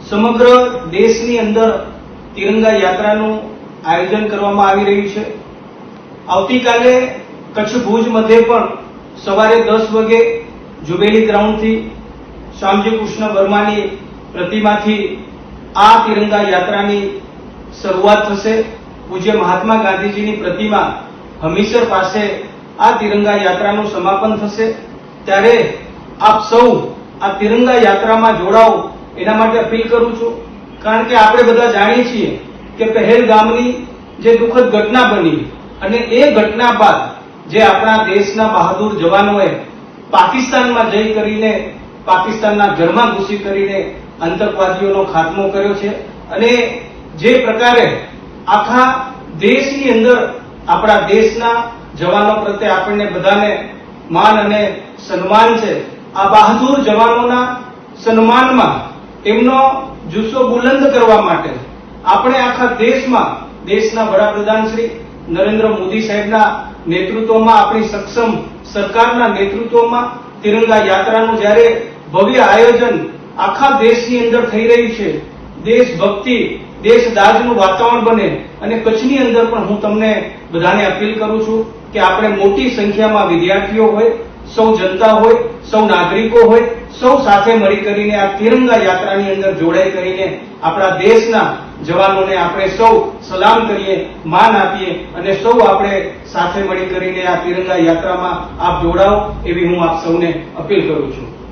સમગ્ર દેશની અંદર તિરંગા યાત્રાનું આયોજન કરવામાં આવી રહ્યું છે। આવતીકાલે કચ્છ ભુજ મધ્યે પણ સવારે 10 વાગે જુબેલી ગ્રાઉન્ડથી શ્યામજી કૃષ્ણ વર્માની પ્રતિમાથી આ તિરંગા યાત્રાની શરૂઆત થશે। પૂજ્ય મહાત્મા ગાંધીજીની પ્રતિમા હમીસર પાસે આ તિરંગા યાત્રાનું સમાપન થશે। ત્યારે આપ સૌ આ તિરંગા યાત્રામાં જોડાઓ એના માટે અપીલ કરું છું। કારણ કે આપણે બધા જાણીએ છીએ કે પહેલગામની જે દુઃખદ ઘટના બની અને એ ઘટના બાદ જે આપણા દેશના બહાદુર જવાનોએ પાકિસ્તાનમાં જઈ કરીને પાકિસ્તાનના ઘરમાં ઘૂસી કરીને આતંકવાદીઓનો ખાત્મો કર્યો છે અને જે પ્રકારે આખા દેશની અંદર આપણા દેશના જવાનો પ્રત્યે આપણને બધાને માન અને સન્માન છે। આ બહાદુર જવાનોના સન્માનમાં એમનો જુસ્સો બુલંદ કરવા માટે આપણે આખા દેશમાં દેશના વડાપ્રધાન શ્રી નરેન્દ્ર મોદી સાહેબના નેતૃત્વમાં આપણી સક્ષમ સરકારના નેતૃત્વમાં તિરંગા યાત્રાનું જ્યારે ભવ્ય આયોજન આખા દેશની અંદર થઈ રહ્યું છે, દેશભક્તિ દેશદાજનું વાતાવરણ બને અને કચ્છની અંદર પણ હું તમને બધાને અપીલ કરું છું કે આપણે મોટી સંખ્યામાં વિદ્યાર્થીઓ હોય, સૌ જનતા હોય, સૌ નાગરિકો હોય, સૌ સાથે મળી કરીને આ તિરંગા યાત્રાની અંદર જોડાઈ કરીને આપણા દેશના જવાનોને આપણે સૌ સલામ કરીએ, માન આપીએ અને સૌ આપણે સાથે મળી કરીને આ તિરંગા યાત્રામાં આપ જોડાઓ એવી હું આપ સૌને અપીલ કરું છું।